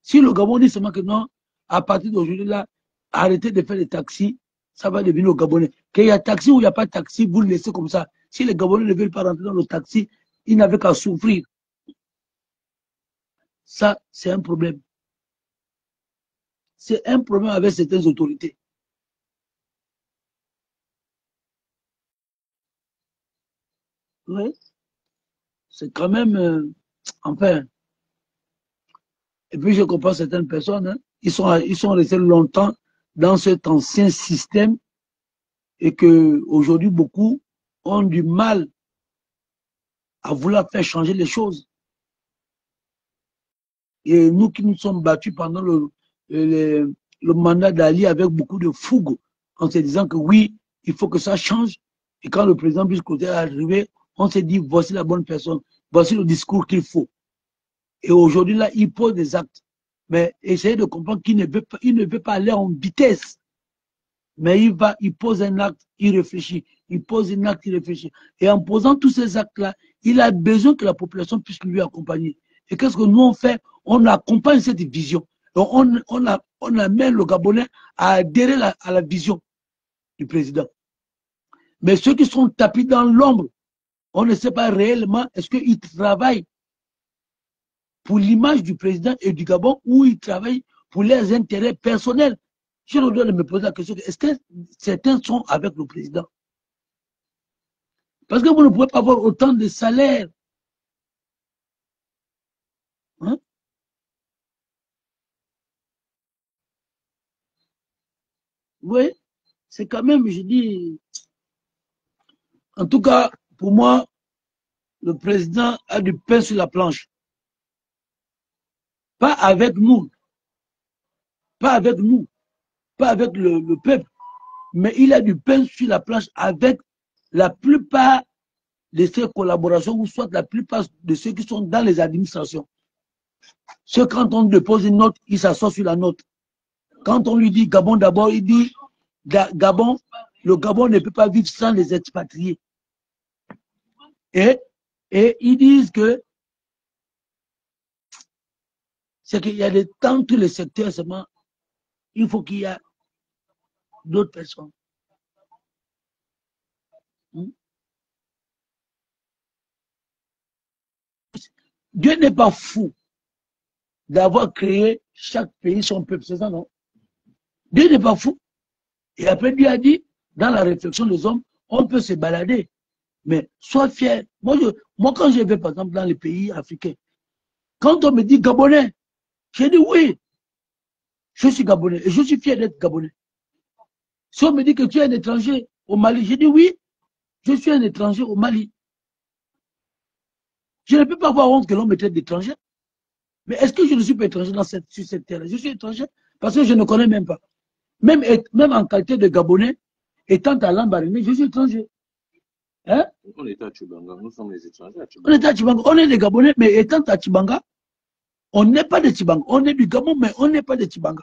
Si le Gabon dit seulement que non, à partir d'aujourd'hui, là, arrêtez de faire les taxis, ça va devenir au Gabonais. Qu'il y a taxi ou il n'y a pas de taxi, vous le laissez comme ça. Si les Gabonais ne veulent pas rentrer dans le taxi, ils n'avaient qu'à souffrir. Ça, c'est un problème. C'est un problème avec certaines autorités. Oui. C'est quand même, enfin. Et puis je comprends certaines personnes, hein, ils sont restés longtemps dans cet ancien système et qu'aujourd'hui, beaucoup ont du mal à vouloir faire changer les choses. Et nous qui nous sommes battus pendant le mandat d'Ali avec beaucoup de fougue, en se disant que oui, il faut que ça change. Et quand le président Biscoté est arrivé, on s'est dit, voici la bonne personne, voici le discours qu'il faut. Et aujourd'hui, là, il pose des actes. Mais essayez de comprendre qu'il ne veut pas aller en vitesse. Mais il pose un acte, il réfléchit. Il pose un acte, il réfléchit. Et en posant tous ces actes-là, il a besoin que la population puisse lui accompagner. Et qu'est-ce que nous on fait? On accompagne cette vision. Donc on amène le Gabonais à adhérer à la vision du président. Mais ceux qui sont tapis dans l'ombre, on ne sait pas réellement est-ce qu'ils travaillent pour l'image du président et du Gabon ou ils travaillent pour leurs intérêts personnels. Je le dois de me poser la question, est-ce que certains sont avec le président? Parce que vous ne pouvez pas avoir autant de salaires. Hein? Oui, c'est quand même, je dis, en tout cas, pour moi, le président a du pain sur la planche. Pas avec nous, pas avec nous, pas avec le peuple, mais il a du pain sur la planche avec la plupart de ses collaborations, ou soit la plupart de ceux qui sont dans les administrations. Ceux, quand on dépose une note, il s'assoit sur la note. Quand on lui dit Gabon d'abord, il dit Gabon, le Gabon ne peut pas vivre sans les expatriés. Et ils disent que c'est qu'il y a dans tous les secteurs seulement, il faut qu'il y ait d'autres personnes. Dieu n'est pas fou d'avoir créé chaque pays son peuple, c'est ça, non? Dieu n'est pas fou. Et après, Dieu a dit, dans la réflexion des hommes, on peut se balader. Mais sois fier. Moi, quand je vais, par exemple, dans les pays africains, quand on me dit Gabonais, je dis oui, je suis Gabonais et je suis fier d'être Gabonais. Si on me dit que tu es un étranger au Mali, je dis oui, je suis un étranger au Mali. Je ne peux pas avoir honte que l'on me traite d'étranger. Mais est-ce que je ne suis pas étranger sur cette terre? Je suis étranger parce que je ne connais même pas. Même en qualité de Gabonais, étant à Lambaréné, je suis étranger. Hein? On est à Tchibanga, nous sommes les étrangers à Tchibanga. On est à Tchibanga, on est des Gabonais, mais étant à Tchibanga, on n'est pas de Tchibanga. On est du Gabon, mais on n'est pas de Tchibanga.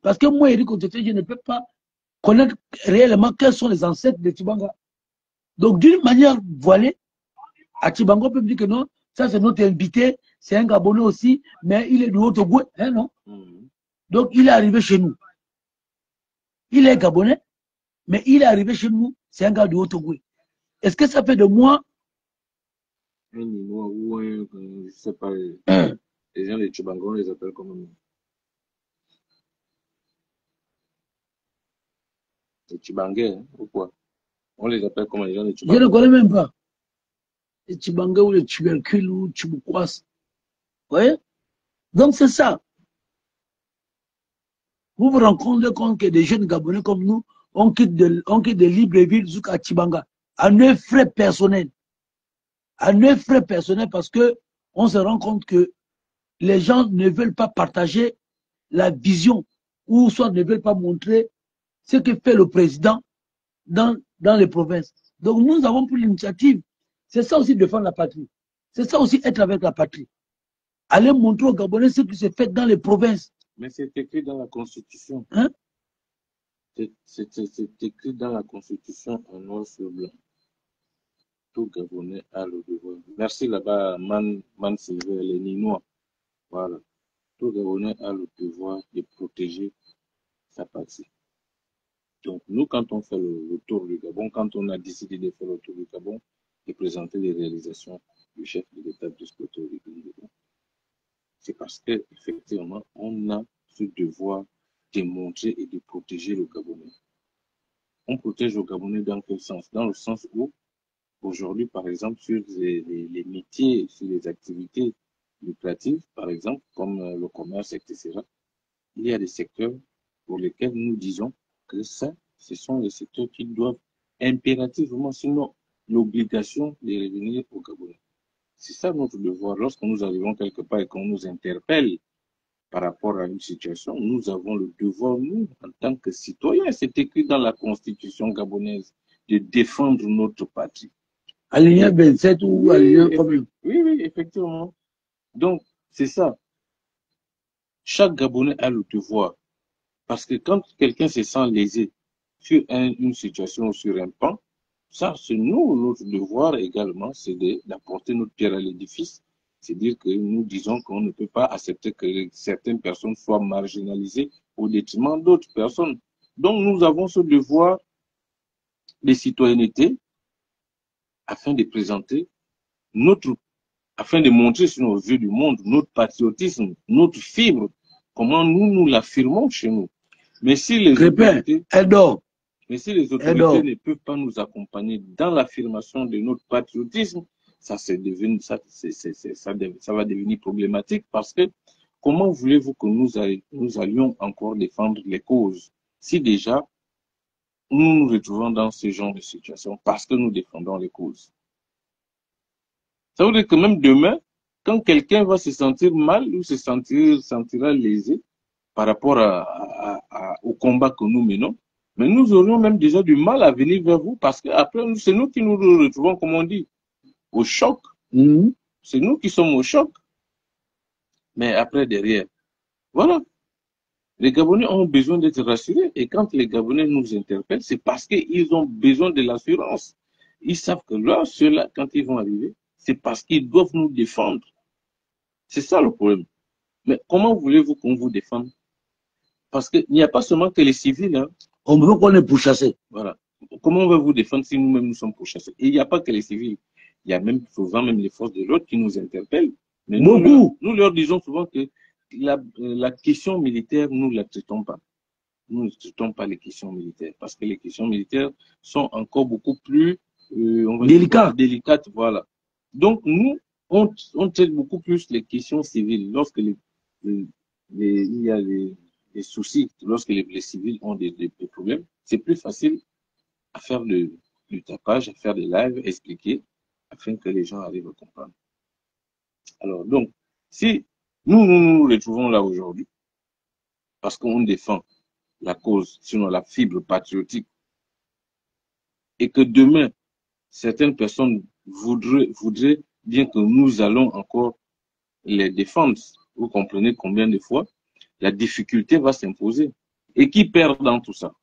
Parce que moi, Eric Oteté, je ne peux pas connaître réellement quels sont les ancêtres de Tchibanga. Donc, d'une manière voilée, à Tchibanga, on peut me dire que non, ça c'est notre invité, c'est un Gabonais aussi, mais il est du Haut-Togo, hein, non? Donc, il est arrivé chez nous. Il est Gabonais, mais il est arrivé chez nous, c'est un gars du Haut-Togo. Est-ce que ça fait de moi un Ninois ou un, je ne sais pas, les gens de Tchibanga, on les appelle comment? Les Tchibangais, hein, ou quoi? On les appelle comment les gens de Tchibanga? Je ne connais même pas. Les Tchibangais ou les tubercules ou les Tchibouquois. Vous voyez? Donc c'est ça. Vous vous rendez compte que des jeunes Gabonais comme nous, on quitte de Libreville jusqu'à Tchibanga, à nos frais personnels. À nos frais personnels parce que on se rend compte que les gens ne veulent pas partager la vision ou soit ne veulent pas montrer ce que fait le président dans les provinces. Donc nous avons pris l'initiative. C'est ça aussi défendre la patrie. C'est ça aussi être avec la patrie. Aller montrer aux Gabonais ce qui se fait dans les provinces. Mais c'est écrit dans la Constitution. Hein? C'est écrit dans la Constitution en noir sur blanc. Tout Gabonais a le devoir. Merci là-bas, Man Silver, les Ninois. Voilà. Tout Gabonais a le devoir de protéger sa patrie. Donc, nous, quand on fait le tour du Gabon, quand on a décidé de faire le tour du Gabon, de présenter les réalisations du chef de l'État de ce côté du Gabon, c'est parce qu'effectivement, on a ce devoir de montrer et de protéger le Gabonais. On protège le Gabonais dans quel sens? Dans le sens où, aujourd'hui, par exemple, sur les métiers, sur les activités lucratives, par exemple, comme le commerce, etc., il y a des secteurs pour lesquels nous disons que ça, ce sont les secteurs qui doivent impérativement, sinon l'obligation de revenir au Gabonais. C'est ça notre devoir. Lorsque nous arrivons quelque part et qu'on nous interpelle par rapport à une situation, nous avons le devoir, nous, en tant que citoyens, c'est écrit dans la Constitution gabonaise, de défendre notre patrie. Alinéa 27 ou alinéa combien? Oui, effectivement. Donc, c'est ça. Chaque Gabonais a le devoir. Parce que quand quelqu'un se sent lésé sur une situation ou sur un pan, ça, c'est nous, notre devoir également, c'est d'apporter notre pierre à l'édifice. C'est-à-dire que nous disons qu'on ne peut pas accepter que certaines personnes soient marginalisées au détriment d'autres personnes. Donc, nous avons ce devoir de citoyenneté afin de présenter afin de montrer sur nos yeux du monde notre patriotisme, notre fibre, comment nous l'affirmons chez nous. Mais si les autorités ne peuvent pas nous accompagner dans l'affirmation de notre patriotisme, ça va devenir problématique parce que comment voulez-vous que nous allions encore défendre les causes si déjà nous nous retrouvons dans ce genre de situation parce que nous défendons les causes. Ça veut dire que même demain, quand quelqu'un va se sentir mal ou sentira lésé par rapport au combat que nous menons, mais nous aurions même déjà du mal à venir vers vous parce que après, c'est nous qui nous retrouvons, comme on dit, au choc. C'est nous qui sommes au choc. Mais après, derrière, voilà. Les Gabonais ont besoin d'être rassurés. Et quand les Gabonais nous interpellent, c'est parce qu'ils ont besoin de l'assurance. Ils savent que là, ceux-là, quand ils vont arriver, c'est parce qu'ils doivent nous défendre. C'est ça le problème. Mais comment voulez-vous qu'on vous défende? Parce qu'il n'y a pas seulement que les civils. Hein. On veut qu'on est pourchassé. Voilà. Comment on va vous défendre si nous-mêmes nous sommes pourchassés? Et il n'y a pas que les civils. Il y a même souvent même les forces de l'ordre qui nous interpellent. Mais nous leur disons souvent que la question militaire, nous ne la traitons pas. Nous ne traitons pas les questions militaires parce que les questions militaires sont encore beaucoup plus délicates. Voilà. Donc, nous, on traite beaucoup plus les questions civiles. Lorsque il y a des soucis, lorsque les civils ont des problèmes, c'est plus facile à faire du tapage, à faire des lives, expliquer, afin que les gens arrivent à comprendre. Alors, donc, si nous retrouvons là aujourd'hui, parce qu'on défend la cause, sinon la fibre patriotique, et que demain, certaines personnes voudraient bien que nous allons encore les défendre, vous comprenez combien de fois, la difficulté va s'imposer. Et qui perd dans tout ça?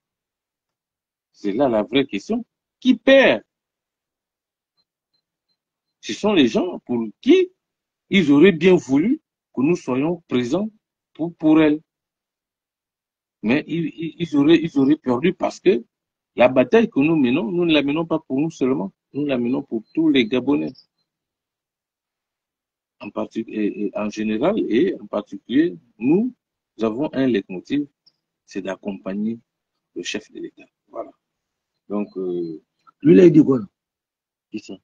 C'est là la vraie question. Qui perd? Ce sont les gens pour qui ils auraient bien voulu que nous soyons présents pour elles. Mais ils auraient perdu parce que la bataille que nous menons, nous ne la menons pas pour nous seulement, nous la menons pour tous les Gabonais. En général et en particulier, nous avons un leitmotiv, c'est d'accompagner le chef de l'État. Voilà. Donc, lui, il a dit quoi? Qui ça?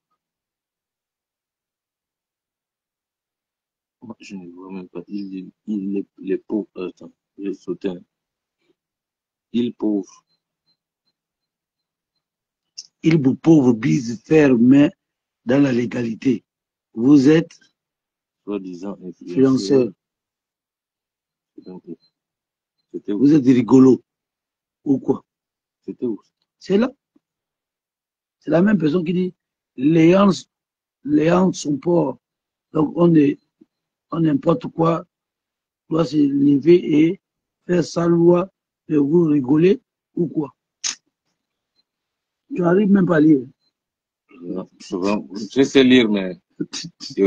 Moi, je ne vois même pas. Il est pauvre. Attends, je vais sauter. Il pauvre. Il vous pauvre bise faire main dans la légalité. Vous êtes soi-disant influenceur. C'était où? Vous êtes rigolo. Ou quoi? C'était où? C'est là. C'est la même personne qui dit les hanches sont pauvres. Donc on n'importe quoi doit se lever et faire sa loi et vous rigoler ou quoi? Tu n'arrives même pas à lire. Non, souvent, je sais lire, mais il y a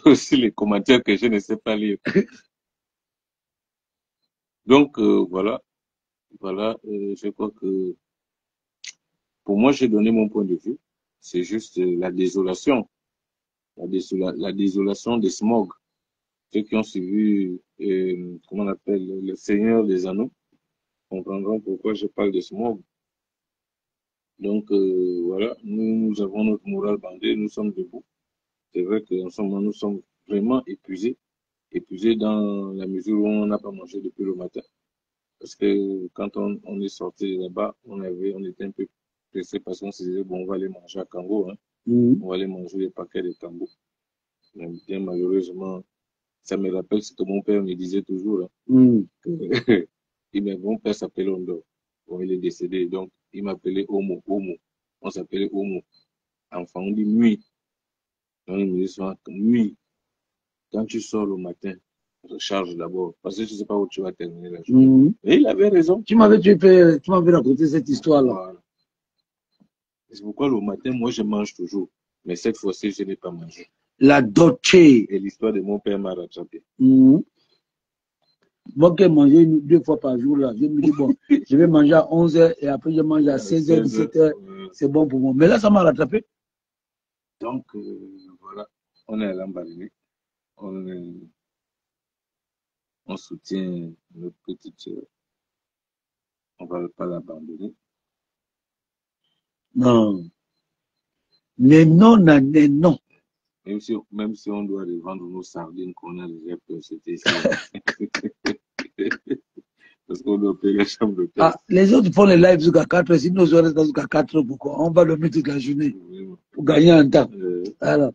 aussi les commentaires que je ne sais pas lire. Donc, voilà, je crois que pour moi, j'ai donné mon point de vue. C'est juste la désolation. La désolation des smogs. Ceux qui ont suivi, comment on appelle, le Seigneur des Anneaux, comprendront pourquoi je parle de smog. Donc, voilà, nous avons notre morale bandée, nous sommes debout. C'est vrai qu'en ce moment, nous sommes vraiment épuisés dans la mesure où on n'a pas mangé depuis le matin. Parce que quand on est sorti de là-bas, on était un peu pressé parce qu'on se disait, bon, on va aller manger à Kango, hein. On va aller manger des paquets de Kango. Mais bien malheureusement, ça me rappelle ce que mon père me disait toujours. Hein, mon père s'appelait Ondo. Bon, il est décédé, donc il m'appelait Omo. On s'appelait Omo. Enfant, on dit nuit. On me dit souvent, nuit. Quand tu sors le matin, recharge d'abord, parce que tu ne sais pas où tu vas terminer la journée. Et il avait raison. Tu m'avais raconté cette histoire-là. Voilà. C'est pourquoi le matin, moi, je mange toujours. Mais cette fois-ci, je n'ai pas mangé. La Dolce. Et l'histoire de mon père m'a rattrapé. Moi qui ai mangé 2 fois par jour, là, je me dis, bon, je vais manger à 11h et après je mange à 16h, 17h. C'est bon pour moi. Mais là, ça m'a rattrapé. Donc, voilà, on est à Lambaréné. On soutient notre petite sœur. On ne va pas l'abandonner. Non. Mais non. Même si on doit revendre nos sardines qu'on a déjà possédées. Parce qu'on doit payer la chambre d'hôtel. Ah, les autres font les lives jusqu'à 4 heures, sinon on reste jusqu'à 4 heures. Pourquoi? On va dormir toute la journée pour gagner un temps. Alors,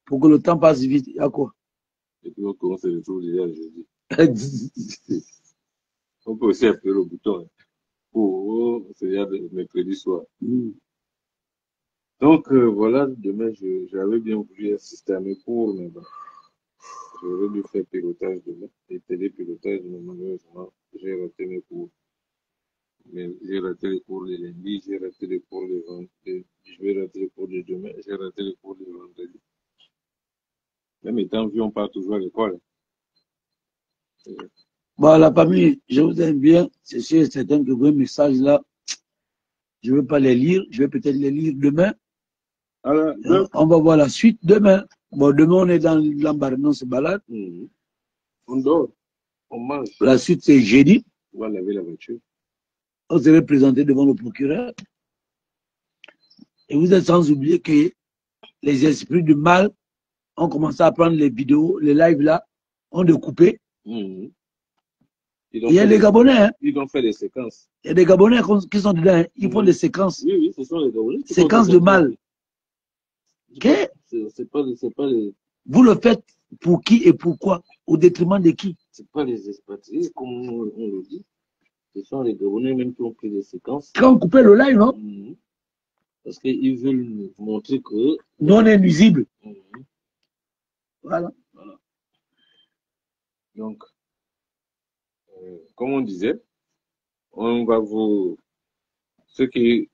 pour que le temps passe vite, il y a quoi? Et puis on commence le tour déjà jeudi. On peut aussi appeler le bouton. Oh, c'est déjà mercredi soir. Donc voilà, demain j'avais bien voulu assister à mes cours, mais bon, j'aurais dû faire pilotage demain, et télépilotage, mais malheureusement, j'ai raté mes cours. Mais j'ai raté les cours de lundi, j'ai raté les cours de vendredi, je vais rater les cours de demain, j'ai raté les cours de vendredi. Même étant vieux, on part toujours à l'école. Bon, la famille, je vous aime bien. C'est sûr et certain que vos messages là, je ne vais pas les lire. Je vais peut-être les lire demain. Alors, on va voir la suite demain. Bon, demain, on est dans l'embarras, on se balade. On dort, on mange. La suite, c'est jeudi. On va laver la voiture. On se présenté devant le procureur. Et vous êtes sans oublier que les esprits du mal ont commencé à prendre les vidéos, les lives là, ont découpé. Il y a des Gabonais. Hein. Ils ont fait des séquences. Il y a des Gabonais qui sont dedans. Hein. Ils font des séquences. Oui, ce sont les Gabonais. Séquences de mal. C'est pas les... Vous le faites pour qui et pourquoi? Au détriment de qui? C'est pas les expatriés, comme on le dit. Ce sont les Gabonais même qui ont pris des séquences. Qui ont coupé le live, non? Parce qu'ils veulent montrer que... Nous, on est nuisible. Voilà. Donc, comme on disait, on va vous... Ceux qui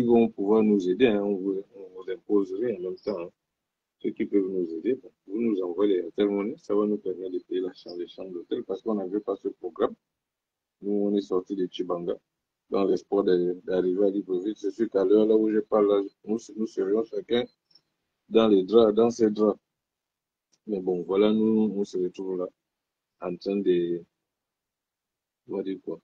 vont pouvoir nous aider, hein, on vous imposerait en même temps. Hein. Ceux qui peuvent nous aider, bon, vous nous envoyez les telle ça va nous permettre de payer les chambres d'hôtel parce qu'on n'avait pas ce programme. Nous, on est sortis de Chibanga dans l'espoir d'arriver à Libreville. C'est sûr qu'à l'heure là où je parle, là, nous serions chacun dans ses draps. Mais bon, voilà, nous, on se retrouve là, en train de... On va dire quoi?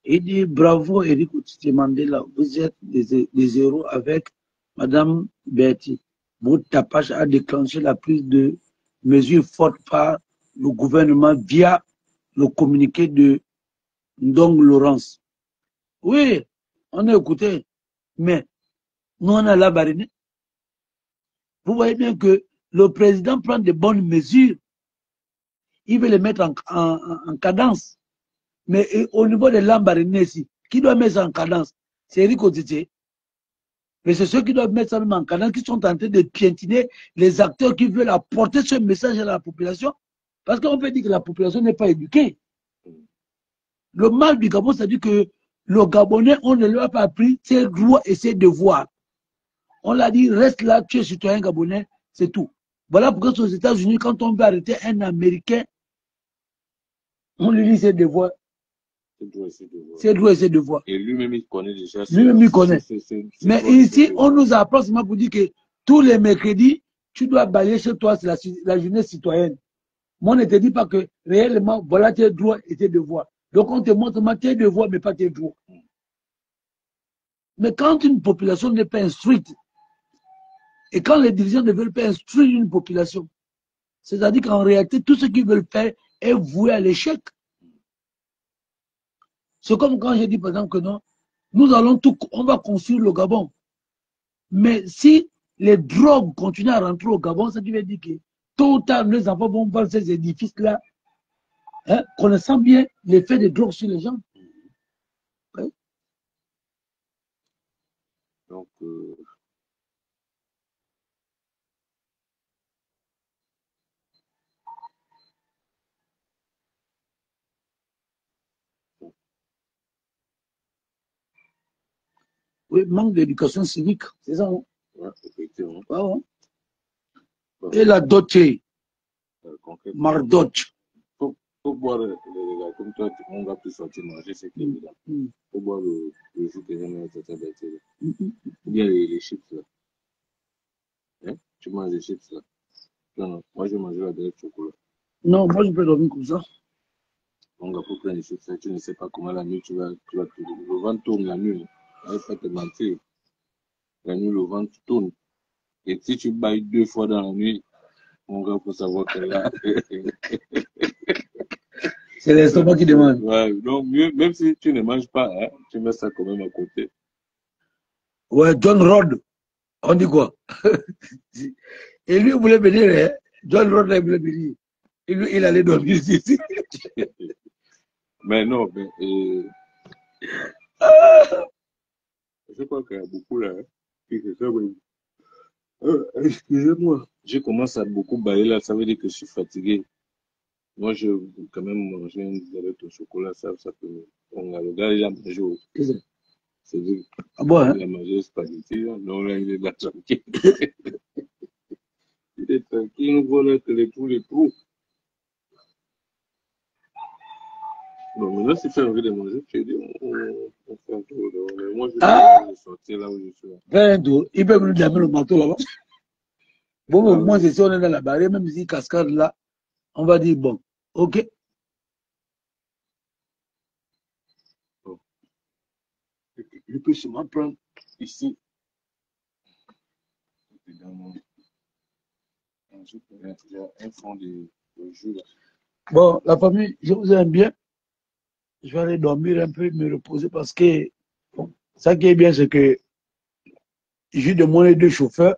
Il dit bravo Eric Mandela, vous êtes des héros avec Madame Bertie. Votre tapage a déclenché la prise de mesures fortes par le gouvernement via le communiqué de Ndong Laurence. Oui, on a écouté, mais nous on a la barinée. Vous voyez bien que le président prend de bonnes mesures. Il veut les mettre en cadence. Mais au niveau de l'embarriné ici, qui doit mettre ça en cadence? C'est Eric Otitié. Mais c'est ceux qui doivent mettre ça même en cadence, qui sont en train de piétiner les acteurs qui veulent apporter ce message à la population. Parce qu'on peut dire que la population n'est pas éduquée. Le mal du Gabon, c'est-à-dire que le Gabonais, on ne lui a pas appris ses droits et ses devoirs. On l'a dit, reste là, tu es citoyen gabonais, c'est tout. Voilà pourquoi aux États-Unis, quand on veut arrêter un Américain, on lui dit ses devoirs. C'est droit et ses devoirs. Et lui-même, il connaît déjà. Lui-même, il connaît. Mais ici, on nous apprend seulement pour dire que tous les mercredis, tu dois balayer chez toi, c'est la journée citoyenne. Moi, on ne te dit pas que réellement, voilà tes droits et tes devoirs. Donc, on te montre seulement tes devoirs, mais pas tes droits. Mais quand une population n'est pas instruite, et quand les dirigeants ne veulent pas instruire une population, c'est-à-dire qu'en réalité, tout ce qu'ils veulent faire est voué à l'échec. C'est comme quand j'ai dit, par exemple, que non, nous allons tout, on va construire le Gabon. Mais si les drogues continuent à rentrer au Gabon, ça veut dire que tôt ou tard, les enfants vont voir ces édifices-là, hein, connaissant bien l'effet des drogues sur les gens. Oui. Donc, oui, manque d'éducation civique, c'est ça, non? Ouais, effectivement. Ah, ouais. Et la dotée, Mardoche. Faut boire, comme toi, on va plus sortir manger, c'est évident. Faut boire le jus que j'aime ou bien les chips là. Hein? Tu manges les chips là. Non, moi je mange la belle chocolat. Non, moi je peux dormir comme ça. On va pour prendre les chips là, tu ne sais pas comment la nuit tu vas le ventre tourne la nuit. On va pas te mentir. La nuit, le ventre tourne. Et si tu bailles 2 fois dans la nuit, on va pour savoir que là. C'est l'estomac qui demande. Ouais, donc mieux, même si tu ne manges pas, hein, tu mets ça quand même à côté. Ouais, John Rod, on dit quoi? Et lui, il voulait venir, hein? John Rod, là, il voulait venir. Et lui, il allait dormir ici. Mais non, mais, je crois qu'il y a beaucoup là. Hein, excusez-moi. Je commence à beaucoup bailler là, ça veut dire que je suis fatigué. Moi, je veux quand même manger une galette au chocolat, ça peut. On a le gars, il a mangé au. C'est vrai. Ah bon, hein? Il a mangé le spaghetti, là. Non, là, il est là tranquille. Il est tranquille, il nous voit là que les trous. Non, mais là, si tu as envie de manger, tu dis, on fait un tour dehors. Mais moi, je vais sortir là où je suis. Faire un tour. Il peut nous amener le marteau là-bas. Bon, au moins, si on est dans la barrière, même si cascade là, on va dire, bon, ok. Bon. Je peux seulement prendre ici. Il y a un fond de jus là. Bon, la famille, je vous aime bien. Je vais aller dormir un peu, me reposer parce que ça qui est bien, c'est que j'ai de moins les deux chauffeurs.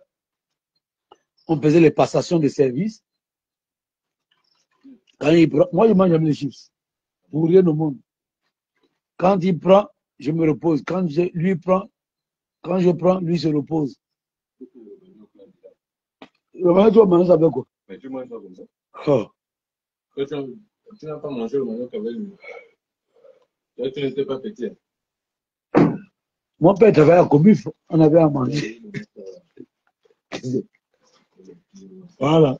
On faisait les passations de service. Quand il prend, moi, je mange jamais les chips. Pour rien au monde. Quand il prend, je me repose. Quand je prends, lui se repose. Le manioc, tu vas manger avec quoi? Mais tu manges pas comme ça. Oh. Tu n'as pas mangé le manioc avec lui. Là, tu n'étais pas petit. Mon père travaillait à Comif, on avait à manger. Voilà.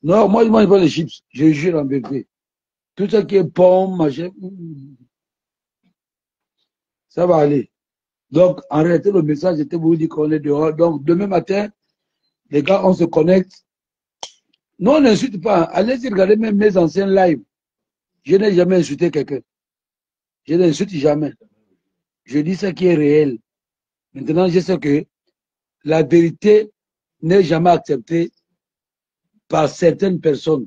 Non, moi, je ne mange pas les chips. Je jure en vérité. Tout ce qui est pomme, machin, ça va aller. Donc, en réalité, le message était pour vous dire qu'on est dehors. Donc, demain matin, les gars, on se connecte. Non, on n'insulte pas. Allez-y regarder même mes anciens lives. Je n'ai jamais insulté quelqu'un. Je n'insulte jamais. Je dis ce qui est réel. Maintenant, je sais que la vérité n'est jamais acceptée par certaines personnes.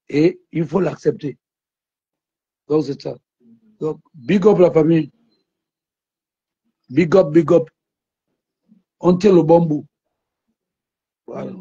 Et il faut l'accepter. Donc, c'est ça. Donc, big up la famille. Big up, big up. On tient le bon bout. Voilà.